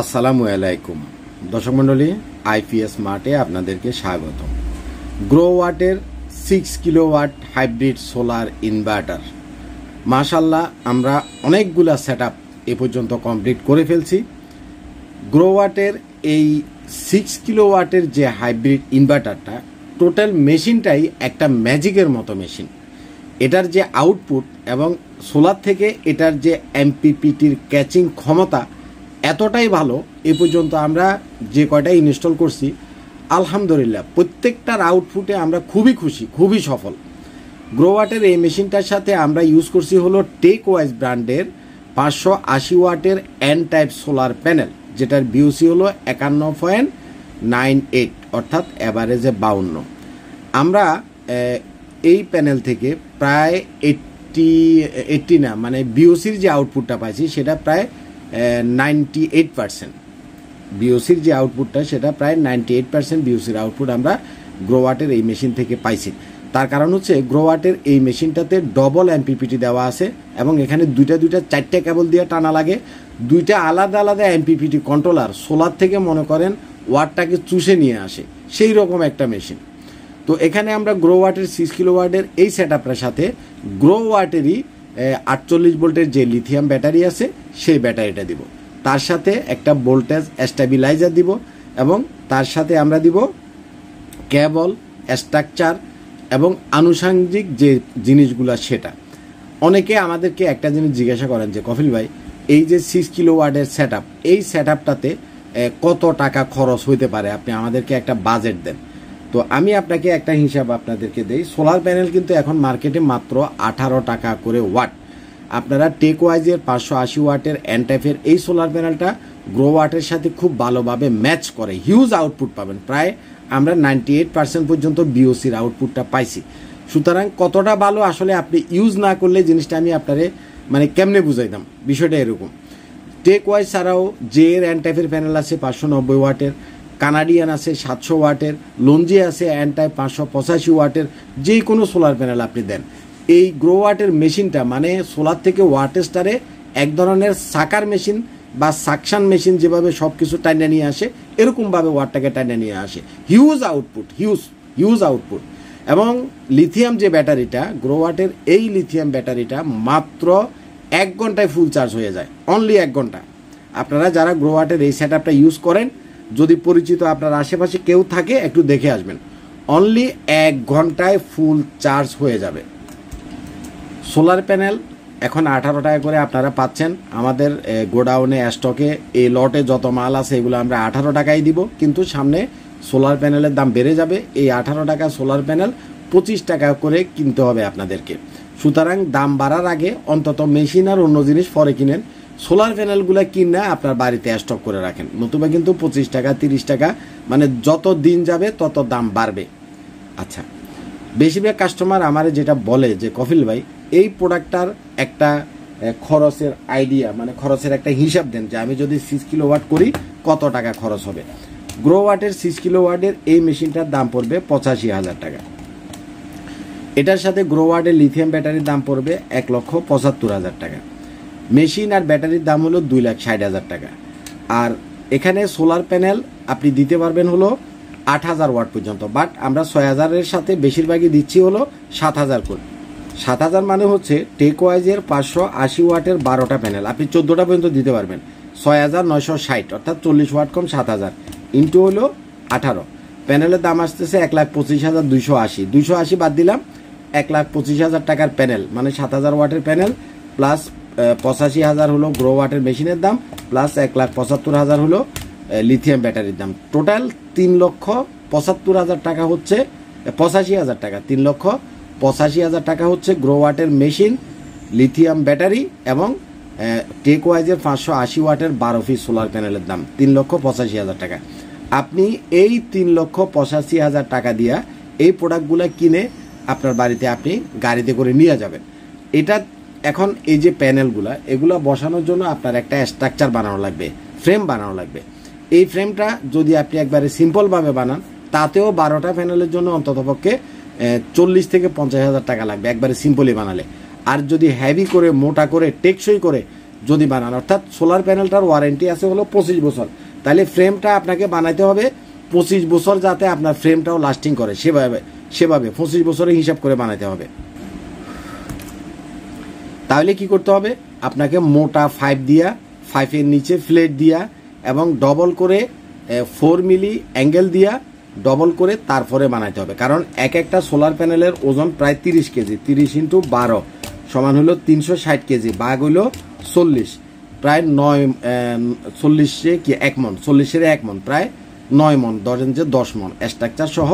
আসসালামু আলাইকুম দর্শক মণ্ডলী, আইপিএস মার্টে আপনাদেরকে স্বাগত। গ্রোওয়াটের 6 কিলোওয়াট হাইব্রিড সোলার ইনভার্টার, মাশাল্লাহ আমরা অনেকগুলা সেটআপ এ পর্যন্ত কমপ্লিট করে ফেলছি। গ্রোওয়াটের এই 6 কিলোওয়াটের যে হাইব্রিড ইনভার্টারটা, টোটাল মেশিনটাই একটা ম্যাজিকের মতো মেশিন। এটার যে আউটপুট এবং সোলার থেকে এটার যে এমপিপিটির ক্যাচিং ক্ষমতা এতটাই ভালো, এ পর্যন্ত আমরা যে কয়টাই ইনস্টল করছি আলহামদুলিল্লাহ প্রত্যেকটার আউটপুটে আমরা খুবই খুশি, খুবই সফল। গ্রোওয়াটের এই মেশিনটার সাথে আমরা ইউজ করছি হলো টেকওয়াইজ ব্র্যান্ডের 580 ওয়াটের এন টাইপ সোলার প্যানেল, যেটার বিওসি হলো 51.98 অর্থাৎ অ্যাভারেজে 52। আমরা এই প্যানেল থেকে প্রায় 80 না, মানে বিওসির যে আউটপুটটা পাইছি সেটা প্রায় 98%। বিওসির যে আউটপুটটা সেটা প্রায় 98% বিওসির আউটপুট আমরা গ্রোওয়াটের এই মেশিন থেকে পাইছি। তার কারণ হচ্ছে গ্রোওয়াটের এই মেশিনটাতে ডবল এমপিপিটি দেওয়া আছে এবং এখানে দুইটা 4টে কেবল দিয়ে টানা লাগে। দুইটা আলাদা আলাদা এমপিপিটি কন্ট্রোলার সোলার থেকে মনে করেন ওয়াটটাকে চুষে নিয়ে আসে, সেই রকম একটা মেশিন। তো এখানে আমরা গ্রোওয়াটের 6 কিলোওয়াটের এই সেটআপটার সাথে গ্রোওয়াটেরই 48 ভোল্টের যে লিথিয়াম ব্যাটারি আছে সেই ব্যাটারিটা দিব, তার সাথে একটা ভোল্টেজ স্টেবিলাইজার দিব এবং তার সাথে আমরা দিব কেবল, স্ট্রাকচার এবং আনুষঙ্গিক যে জিনিসগুলো সেটা। অনেকে আমাদেরকে একটা জিনিস জিজ্ঞাসা করেন যে কফিল ভাই, এই যে 6 কিলোওয়াটের সেটআপ, এই সেটআপটাতে কত টাকা খরচ হইতে পারে, আপনি আমাদেরকে একটা বাজেট দেন। তো আমি আপনাকে একটা হিসাব আপনাদেরকে দেই। সোলার প্যানেল কিন্তু এখন মার্কেটে মাত্র 18 টাকা করে ওয়াট। আপনারা টেকওয়াইজের 580 ওয়াটের এন টাইপের এই সোলার প্যানেলটা গ্রোওয়াটের সাথে খুব ভালোভাবে ম্যাচ করে, হিউজ আউটপুট পাবেন। প্রায় আমরা 98% পর্যন্ত বিওসির আউটপুটটা পাইছি। সুতরাং কতটা ভালো আসলে আপনি ইউজ না করলে জিনিসটা আমি আপনারে মানে কেমনে বুঝাইতাম, বিষয়টা এরকম। টেকওয়াইজ ছাড়াও যে এন টাইপের প্যানেল আছে 590 ওয়াটের, কানাডিয়ান আছে 700 ওয়াটের, লঞ্জি আছে এন টাইপ 585 ওয়াটের। যে কোনো সোলার প্যানেল আপনি দেন, এই গ্রোওয়াটের মেশিনটা মানে সোলার থেকে ওয়াটেস্টারে এক ধরনের সাকার মেশিন বা সাকশন মেশিন, যেভাবে সব কিছু টাইনা নিয়ে আসে এরকমভাবে ওয়াটটাকে টাইনা নিয়ে আসে। Huge output, huge output. এবং লিথিয়াম যে ব্যাটারিটা, গ্রোওয়াটের এই লিথিয়াম ব্যাটারিটা মাত্র 1 ঘন্টায় ফুল চার্জ হয়ে যায়, অনলি 1 ঘন্টা। আপনারা যারা গ্রোওয়াটের এই সেটআপটা ইউজ করেন, যদি পরিচিত আপনার আশেপাশে কেউ থাকে একটু দেখে আসবেন, অনলি 1 ঘন্টায় ফুল চার্জ হয়ে যাবে। সোলার প্যানেল এখন 18 টাকা করে আপনারা পাচ্ছেন আমাদের গোডাউনে স্টকে। এই লটে যত মাল আছে এগুলো আমরা 18 টাকায় দিব, কিন্তু সামনে সোলার প্যানেলের দাম বেড়ে যাবে। এই 18 টাকা সোলার প্যানেল 25 টাকা করে কিনতে হবে আপনাদেরকে। সুতরাং দাম বাড়ার আগে অন্তত মেশিন আর অন্য জিনিস পরে কিনেন, সোলার প্যানেলগুলো কিনে আপনার বাড়িতে স্টক করে রাখেন, নতুবা কিন্তু 25 টাকা 30 টাকা মানে যত দিন যাবে তত দাম বাড়বে। আচ্ছা, বেশিরভাগ কাস্টমার আমারে যেটা বলে যে কফিল ভাই, এই প্রোডাক্টটার একটা খরচের আইডিয়া, মানে খরচের একটা হিসাব দেন যে আমি যদি 6 কিলোওয়াট করি কত টাকা খরচ হবে। গ্রোওয়াটের 6 কিলোওয়াটের এই মেশিনটার দাম পড়বে 85,000 টাকা। এটার সাথে গ্রোওয়াটের লিথিয়াম ব্যাটারির দাম পড়বে 1,75,000 টাকা। মেশিন আর ব্যাটারির দাম হলো 2,60,000 টাকা। আর এখানে সোলার প্যানেল আপনি দিতে পারবেন হলো 8,000 ওয়াট পর্যন্ত, বাট আমরা 6,000-এর সাথে বেশিরভাগই দিচ্ছি হলো 7,000 করে। 7,000 মানে হচ্ছে টেকওয়াইজের 580 ওয়াটের 12টা প্যানেল আপনি 14টা পর্যন্ত দিতে পারবেন। 6,960 অর্থাৎ 40 ওয়াট কম 7,000 ইন্টু হলো 18, প্যানেলের দাম আসতেছে 1,25,280। 280 বাদ দিলাম, 1,25,000 টাকার প্যানেল মানে 7,000 ওয়াটের প্যানেল প্লাস 85,000 হলো গ্রোওয়াটের মেশিনের দাম প্লাস 1,75,000 হলো লিথিয়াম ব্যাটারির দাম। টোটাল 3,75,000 টাকা হচ্ছে 85,000 টাকা। 3,85,000 টাকা হচ্ছে গ্রোওয়াটের মেশিন, লিথিয়াম ব্যাটারি এবং টেকওয়াইজের 580 ওয়াটের 12 পিস সোলার প্যানেলের দাম 3,85,000 টাকা। আপনি এই 3,85,000 টাকা দিয়া এই প্রোডাক্টগুলো কিনে আপনার বাড়িতে আপনি গাড়িতে করে নিয়ে যাবেন। এটা এখন এই যে প্যানেলগুলো, এগুলো বসানোর জন্য আপনার একটা স্ট্রাকচার বানানো লাগবে, ফ্রেম বানানো লাগবে। এই ফ্রেমটা যদি আপনি একবারে সিম্পলভাবে বানান, তাতেও 12টা প্যানেলের জন্য অন্ততপক্ষে 40 থেকে 50,000 টাকা লাগবে একবারে সিম্পলি বানালে। আর যদি হেভি করে, মোটা করে, টেকসই করে যদি বানান, অর্থাৎ সোলার প্যানেলটার ওয়ারেন্টি আছে হলো 25 বছর, তাহলে ফ্রেমটা আপনাকে বানাইতে হবে 25 বছর, যাতে আপনার ফ্রেমটাও লাস্টিং করে সেভাবে 25 বছরের হিসাব করে বানাইতে হবে। তাহলে কি করতে হবে, আপনাকে মোটা 5 দিয়া, 5-এর নিচে ফ্লেট দিয়া এবং ডবল করে 4 মিলি অ্যাঙ্গেল দিয়া ডবল করে তারপরে বানাইতে হবে। কারণ একটা সোলার প্যানেলের ওজন প্রায় 30 কেজি, 30 × 12 সমান হলো 360 কেজি, ভাগ হলো 40, প্রায় 40-এ কি 1 মন, 40-এর 1 মন প্রায় 9 মন, 10 মন স্ট্রাকচার সহ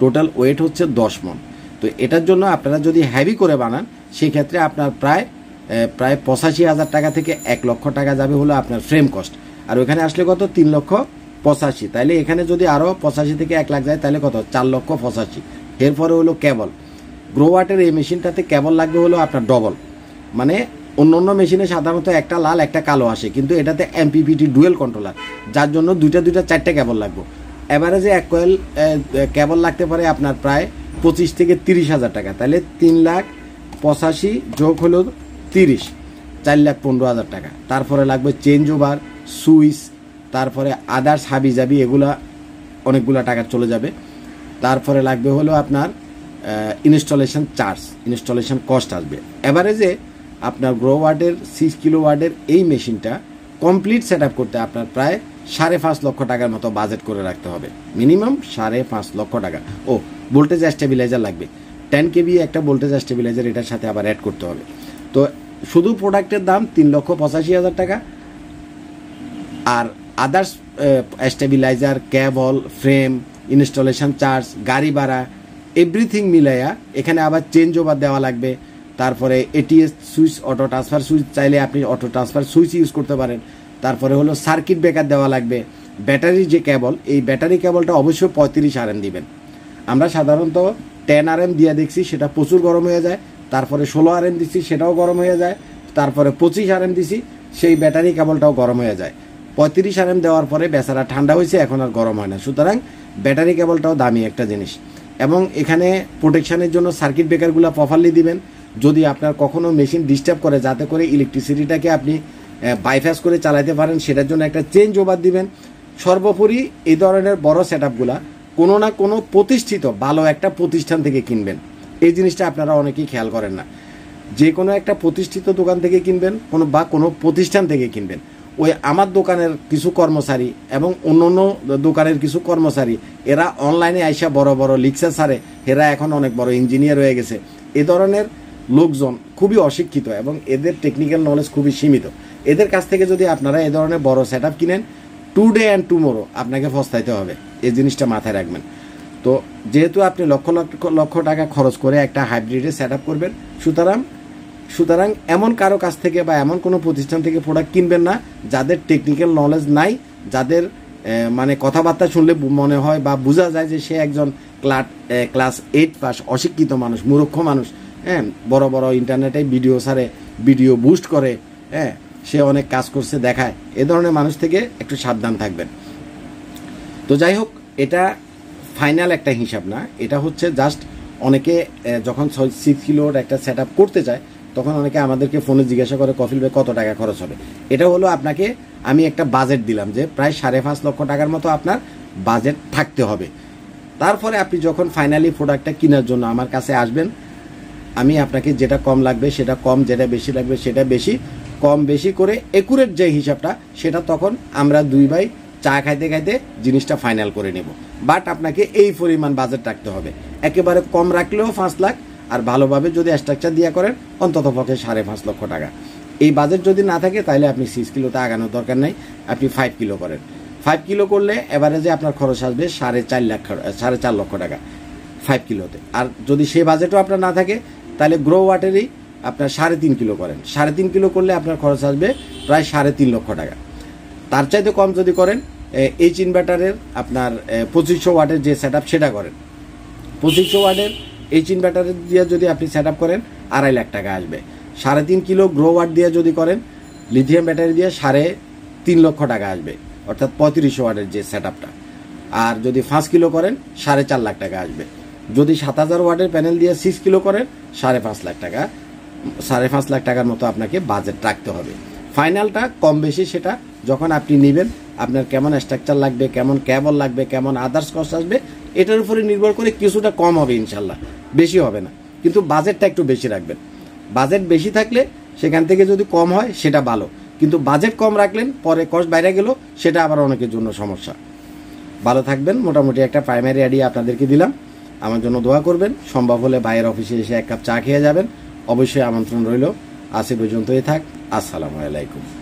টোটাল ওয়েট হচ্ছে 10 মন। তো এটার জন্য আপনারা যদি হেভি করে বানান সেক্ষেত্রে আপনার প্রায় 85,000 টাকা থেকে 1 লক্ষ টাকা যাবে হলো আপনার ফ্রেম কস্ট। আর ওখানে আসলে কত, 3,85,000। তাইলে এখানে যদি আরও 85 থেকে 1 লাখ যায় তাহলে কত, 4,85,000। এরপরে হলো কেবল। গ্রোওয়াটের এই মেশিনটাতে কেবল লাগবে হলো আপনার ডবল, মানে অন্য মেশিনে সাধারণত একটা লাল একটা কালো আসে, কিন্তু এটাতে MPPT ডুয়েল কন্ট্রোলার, যার জন্য দুইটা 4টে কেবল লাগবে। এভারেজে 1 কয়েল কেবল লাগতে পারে আপনার প্রায় 25 থেকে 30,000 টাকা। তাহলে 3,85,000 যোগ হলো 30, 4,15,000 টাকা। তারপরে লাগবে চেঞ্জ ওভার, সুইচ, তারপরে আদার্স হাবিজাবি, এগুলা অনেকগুলো টাকা চলে যাবে। তারপরে লাগবে হলো আপনার ইনস্টলেশন চার্জ, ইনস্টলেশন কস্ট আসবে। এভারেজে আপনার গ্রোওয়াটের 6 কিলোওয়াটের এই মেশিনটা কমপ্লিট সেট আপ করতে আপনার প্রায় 5.5 লক্ষ টাকার মতো বাজেট করে রাখতে হবে, মিনিমাম 5.5 লক্ষ টাকা। ও ভোল্টেজ স্টেবিলাইজার লাগবে, 10 কেবি একটা ভোল্টেজ স্টেবিলাইজার এটার সাথে আবার অ্যাড করতে হবে। তো শুধু প্রোডাক্টের দাম 3,85,000 টাকা, আর আদার্স স্টেবিলাইজার, কেবল, ফ্রেম, ইনস্টলেশন চার্জ, গাড়ি ভাড়া, এভরিথিং মিলাইয়া এখানে আবার চেঞ্জ ওভার দেওয়া লাগবে। তারপরে ATS switch, auto transfer switch চাইলে আপনি অটো ট্রান্সফার সুইচ ইউজ করতে পারেন। তারপরে হলো সার্কিট ব্রেকার দেওয়া লাগবে। ব্যাটারি যে কেবল, এই ব্যাটারি কেবলটা অবশ্যই 35 RM দিবেন। আমরা সাধারণত 10 RM দিয়ে দেখছি, সেটা প্রচুর গরম হয়ে যায়। তারপরে 16 RM দিচ্ছি, সেটাও গরম হয়ে যায়। তারপরে 25 RM দিছি, সেই ব্যাটারি কেবলটাও গরম হয়ে যায়। 35 RM দেওয়ার পরে বেচারা ঠান্ডা হয়েছে, এখন আর গরম হয় না। সুতরাং ব্যাটারি কেবলটাও দামি একটা জিনিস। এবং এখানে প্রোটেকশানের জন্য সার্কিট ব্রেকারগুলো প্রপারলি দিবেন। যদি আপনার কখনো মেশিন ডিস্টার্ব করে, যাতে করে ইলেকট্রিসিটিটাকে আপনি বাইপাস করে চালাতে পারেন, সেটার জন্য একটা চেঞ্জ ওভার দিবেন। সর্বোপরি এই ধরনের বড় সেট আপগুলা কোনো না কোনো প্রতিষ্ঠিত ভালো একটা প্রতিষ্ঠান থেকে কিনবেন। এই জিনিসটা আপনারা অনেকেই খেয়াল করেন না। যে কোনো একটা প্রতিষ্ঠিত দোকান থেকে কিনবেন, কোনো প্রতিষ্ঠান থেকে কিনবেন। ওই আমার দোকানের কিছু কর্মচারী এবং অন্য দোকানের কিছু কর্মচারী, এরা অনলাইনে আইসা বড় বড় লিকচার সারে, এরা এখন অনেক বড় ইঞ্জিনিয়ার হয়ে গেছে। এ ধরনের লোকজন খুবই অশিক্ষিত এবং এদের টেকনিক্যাল নলেজ খুবই সীমিত। এদের কাছ থেকে যদি আপনারা এ ধরনের বড় সেট আপ কিনেন, টুডে অ্যান্ড টুমোরো আপনাকে পস্তাইতে হবে। এই জিনিসটা মাথায় রাখবেন। তো যেহেতু আপনি লক্ষ লক্ষ টাকা খরচ করে একটা হাইব্রিডে সেট আপ করবেন, সুতরাং এমন কারো কাছ থেকে বা এমন কোনো প্রতিষ্ঠান থেকে প্রোডাক্ট কিনবেন না যাদের টেকনিক্যাল নলেজ নাই, যাদের মানে কথাবার্তা শুনলে মনে হয় বা বোঝা যায় যে সে একজন ক্লাস 8 পাস অশিক্ষিত মানুষ, মূর্খ মানুষ। হ্যাঁ, বড় বড় ইন্টারনেটে ভিডিও ছাড়ে, ভিডিও বুস্ট করে, হ্যাঁ, সে অনেক কাজ করছে দেখায়। এ ধরনের মানুষ থেকে একটু সাবধান থাকবেন। তো যাই হোক, এটা ফাইনাল একটা হিসাব না, এটা হচ্ছে জাস্ট অনেকে যখন 6 কিলোর একটা সেট আপ করতে চায়, তখন অনেকে আমাদেরকে ফোনে জিজ্ঞাসা করে, কফিল ভাই কত টাকা খরচ হবে। এটা হলো আপনাকে আমি একটা বাজেট দিলাম যে প্রায় 5.5 লক্ষ টাকার মতো আপনার বাজেট থাকতে হবে। তারপরে আপনি যখন ফাইনালি প্রোডাক্টটা কেনার জন্য আমার কাছে আসবেন, আমি আপনাকে যেটা কম লাগবে সেটা কম, যেটা বেশি লাগবে সেটা বেশি, কম বেশি করে একুরেট যে হিসাবটা, সেটা তখন আমরা 2 ভাই চা খাইতে খাইতে জিনিসটা ফাইনাল করে নেব। বাট আপনাকে এই পরিমাণ বাজেট রাখতে হবে। একেবারে কম রাখলেও 5 লাখ, আর ভালোভাবে যদি স্ট্রাকচার দিয়ে করেন অন্তত পক্ষে 5.5 লক্ষ টাকা। এই বাজেট যদি না থাকে তাহলে আপনি 6 কিলোতে আগানোর দরকার নেই, আপনি 5 কিলো করেন। 5 কিলো করলে এভারেজে আপনার খরচ আসবে 4.5 লক্ষ টাকা 5 কিলোতে। আর যদি সেই বাজেটও আপনার না থাকে তাহলে গ্রোওয়াটেরই আপনার 3.5 কিলো করেন। 3.5 কিলো করলে আপনার খরচ আসবে প্রায় 3.5 লক্ষ টাকা। তার চাইতে কম যদি করেন, এইচ ইনভার্টারের আপনার 2500 ওয়াটের যে সেট আপ সেটা করেন। 2500 ওয়াটের এইচ ইনভার্টারের দিয়ে যদি আপনি সেট আপ করেন 2.5 লাখ টাকা আসবে। 3.5 কিলো গ্রো ওয়াট দিয়ে যদি করেন, লিথিয়াম ব্যাটারি দিয়ে 3.5 লক্ষ টাকা আসবে, অর্থাৎ 3500 ওয়াটের যে সেট আপটা। আর যদি 5 কিলো করেন 4.5 লাখ টাকা আসবে। যদি 7000 ওয়াটের প্যানেল দিয়ে 6 কিলো করেন 5.5 লাখ টাকা, 5.5 লাখ টাকার মতো আপনাকে বাজেট রাখতে হবে। ফাইনালটা কম বেশি সেটা যখন আপনি নেবেন, আপনার কেমন স্ট্রাকচার লাগবে, কেমন কেবল লাগবে, কেমন আদার্স কস্ট আসবে, এটার উপরে নির্ভর করে কিছুটা কম হবে ইনশাল্লাহ, বেশি হবে না। কিন্তু বাজেটটা একটু বেশি রাখবেন। বাজেট বেশি থাকলে সেখান থেকে যদি কম হয় সেটা ভালো, কিন্তু বাজেট কম রাখলেন পরে কস্ট বাইরে গেল, সেটা আবার অনেকের জন্য সমস্যা। ভালো থাকবেন। মোটামুটি একটা প্রাইমারি আইডিয়া আপনাদেরকে দিলাম। আমার জন্য দোয়া করবেন। সম্ভব হলে ভাইয়ের অফিসে এসে এক কাপ চা খেয়ে যাবেন। অবশ্যই আমন্ত্রণ রইল। আজ এ পর্যন্তই থাক। আসসালামু আলাইকুম।